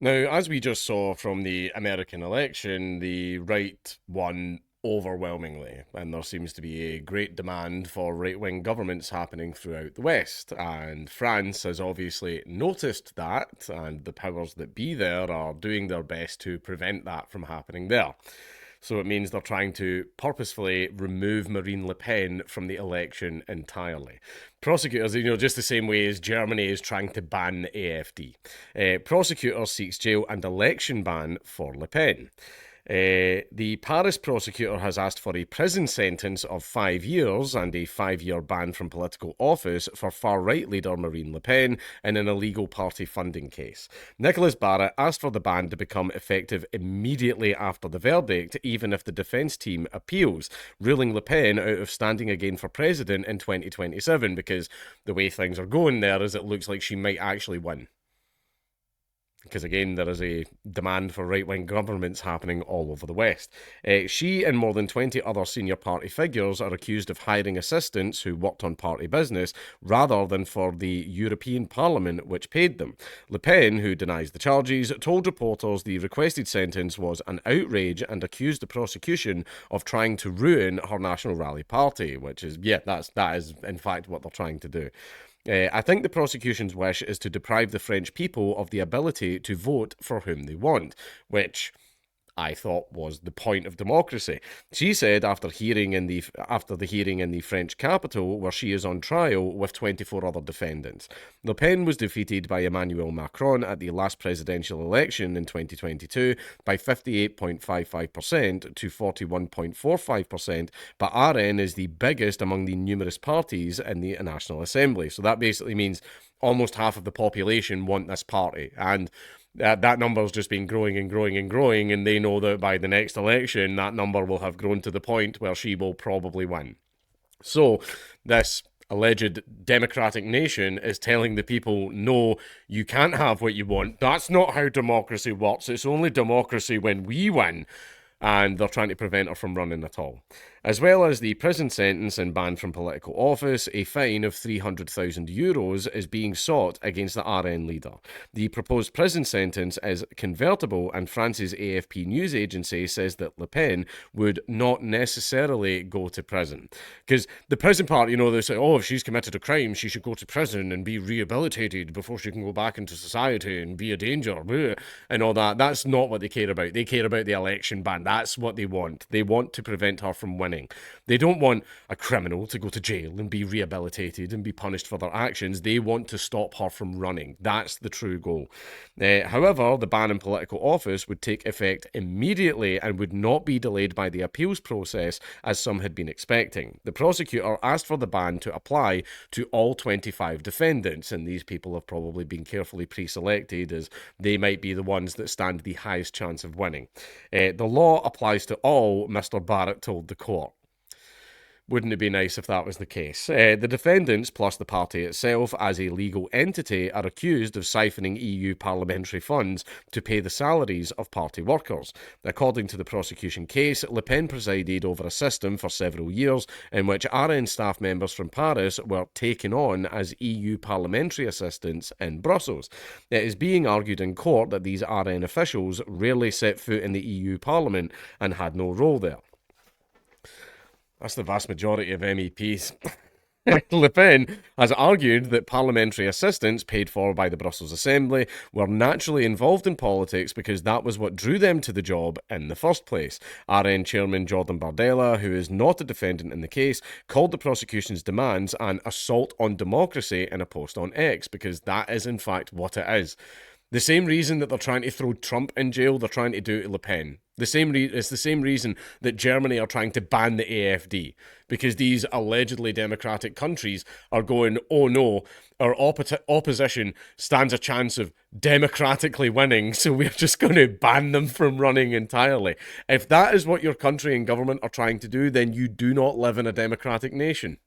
Now, as we just saw from the American election, the right won overwhelmingly, and there seems to be a great demand for right wing governments happening throughout the West. And France has obviously noticed that, and the powers that be there are doing their best to prevent that from happening there. So it means they're trying to purposefully remove Marine Le Pen from the election entirely. Prosecutors, just the same way as Germany is trying to ban the AfD. Prosecutors seeks jail and election ban for Le Pen. The Paris prosecutor has asked for a prison sentence of 5 years and a 5-year ban from political office for far-right leader Marine Le Pen in an illegal party funding case. Nicholas Barrett asked for the ban to become effective immediately after the verdict, even if the defence team appeals, ruling Le Pen out of standing again for president in 2027, because the way things are going there is it looks like she might actually win. Because again, there is a demand for right wing governments happening all over the West. She and more than 20 other senior party figures are accused of hiring assistants who worked on party business rather than for the European Parliament, which paid them. Le Pen, who denies the charges, told reporters the requested sentence was an outrage and accused the prosecution of trying to ruin her National Rally Party, which is, that is in fact what they're trying to do. I think the prosecution's wish is to deprive the French people of the ability to vote for whom they want, which I thought was the point of democracy. She said after the hearing in the French capital, where she is on trial with 24 other defendants. Le Pen was defeated by Emmanuel Macron at the last presidential election in 2022 by 58.55% to 41.45%, but RN is the biggest among the numerous parties in the National Assembly. So that basically means almost half of the population want this party, and that number's just been growing and growing and growing, and they know that by the next election, that number will have grown to the point where she will probably win. So, this alleged democratic nation is telling the people, no, you can't have what you want. That's not how democracy works. It's only democracy when we win. And they're trying to prevent her from running at all. As well as the prison sentence and ban from political office, a fine of €300,000 is being sought against the RN leader. The proposed prison sentence is convertible, and France's AFP news agency says that Le Pen would not necessarily go to prison. Because the prison part, they say, oh, if she's committed a crime, she should go to prison and be rehabilitated before she can go back into society and be a danger, and all that. That's not what they care about. They care about the election ban. That's what they want. They want to prevent her from winning. They don't want a criminal to go to jail and be rehabilitated and be punished for their actions. They want to stop her from running. That's the true goal. However, the ban in political office would take effect immediately and would not be delayed by the appeals process as some had been expecting. The prosecutor asked for the ban to apply to all 25 defendants, and these people have probably been carefully pre-selected as they might be the ones that stand the highest chance of winning. The law applies to all, Mr. Barrett told the court. Wouldn't it be nice if that was the case? The defendants, plus the party itself as a legal entity, are accused of siphoning EU parliamentary funds to pay the salaries of party workers. According to the prosecution case, Le Pen presided over a system for several years in which RN staff members from Paris were taken on as EU parliamentary assistants in Brussels. It is being argued in court that these RN officials rarely set foot in the EU Parliament and had no role there. That's the vast majority of MEPs. Le Pen has argued that parliamentary assistants paid for by the Brussels Assembly were naturally involved in politics because that was what drew them to the job in the first place. RN Chairman Jordan Bardella, who is not a defendant in the case, called the prosecution's demands an assault on democracy in a post on X, because that is in fact what it is. The same reason that they're trying to throw Trump in jail, they're trying to do to Le Pen. It's the same reason that Germany are trying to ban the AfD, because these allegedly democratic countries are going, oh no, our opposition stands a chance of democratically winning, so we're just going to ban them from running entirely. If that is what your country and government are trying to do, then you do not live in a democratic nation.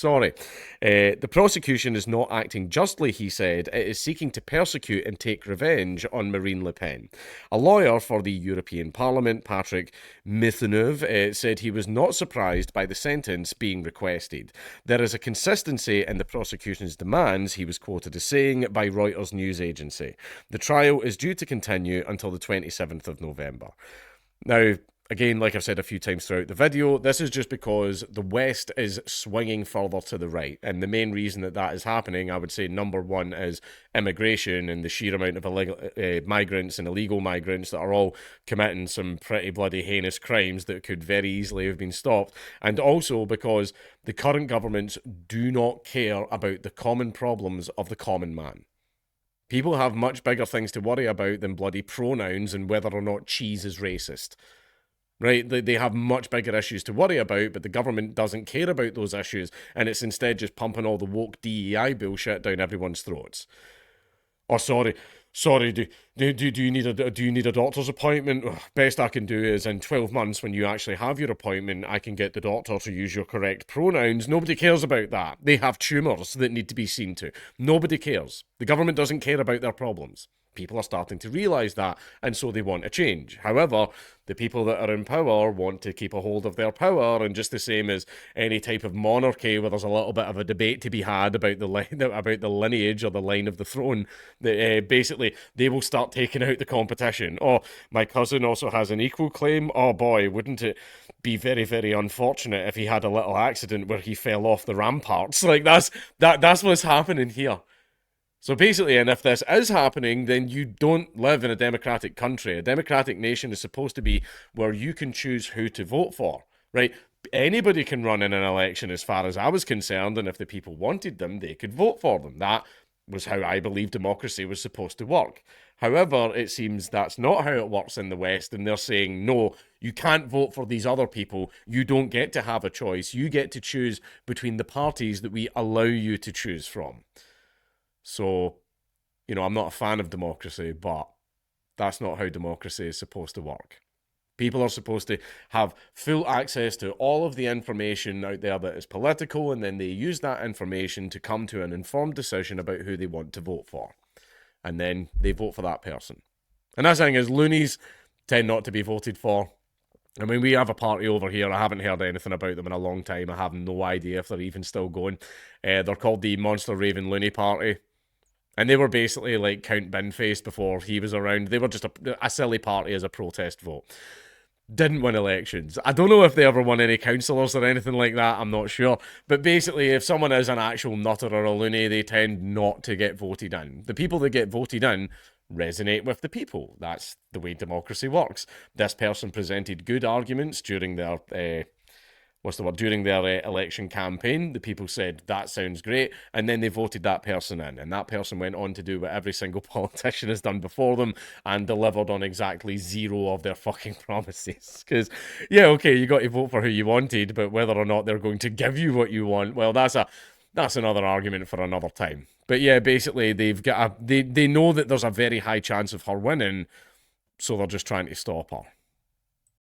Sorry. The prosecution is not acting justly, he said. It is seeking to persecute and take revenge on Marine Le Pen. A lawyer for the European Parliament, Patrick Mitheneuve, said he was not surprised by the sentence being requested. There is a consistency in the prosecution's demands, he was quoted as saying by Reuters news agency. The trial is due to continue until the 27th of November. Now, again, like I've said a few times throughout the video, this is just because the West is swinging further to the right. And the main reason that that is happening, I would say, number one is immigration and the sheer amount of illegal migrants and illegal migrants that are all committing some pretty bloody heinous crimes that could very easily have been stopped. And also because the current governments do not care about the common problems of the common man. People have much bigger things to worry about than bloody pronouns and whether or not cheese is racist. Right? They have much bigger issues to worry about, but the government doesn't care about those issues, and it's instead just pumping all the woke DEI bullshit down everyone's throats. Oh, sorry, do you need a doctor's appointment? Best I can do is in 12 months, when you actually have your appointment, I can get the doctor to use your correct pronouns. Nobody cares about that. They have tumours that need to be seen to. Nobody cares. The government doesn't care about their problems. People are starting to realise that, and so they want a change. However, the people that are in power want to keep a hold of their power, and just the same as any type of monarchy where there's a little bit of a debate to be had about the lineage or the line of the throne, that basically they will start taking out the competition. Oh, my cousin also has an equal claim. Oh boy, wouldn't it be very, very unfortunate if he had a little accident where he fell off the ramparts? Like that's what's happening here. So basically, and if this is happening, then you don't live in a democratic country. A democratic nation is supposed to be where you can choose who to vote for, right? Anybody can run in an election as far as I was concerned, and if the people wanted them, they could vote for them. That was how I believe democracy was supposed to work. However, it seems that's not how it works in the West, and they're saying, no, you can't vote for these other people. You don't get to have a choice. You get to choose between the parties that we allow you to choose from. So, you know, I'm not a fan of democracy, but that's not how democracy is supposed to work. People are supposed to have full access to all of the information out there that is political, and then they use that information to come to an informed decision about who they want to vote for. And then they vote for that person. And that's the thing is, loonies tend not to be voted for. I mean, we have a party over here. I haven't heard anything about them in a long time. I have no idea if they're even still going. They're called the Monster Raven Looney Party. And they were basically like Count Binface before he was around. They were just a silly party as a protest vote. Didn't win elections. I don't know if they ever won any councillors or anything like that. I'm not sure. But basically, if someone is an actual nutter or a loony, they tend not to get voted in. The people that get voted in resonate with the people. That's the way democracy works. This person presented good arguments during their during their election campaign. The people said, that sounds great, and then they voted that person in, and that person went on to do what every single politician has done before them and delivered on exactly zero of their fucking promises. Because, yeah, okay, you got to vote for who you wanted, but whether or not they're going to give you what you want, well, that's another argument for another time. But yeah, basically, they know that there's a very high chance of her winning, so they're just trying to stop her.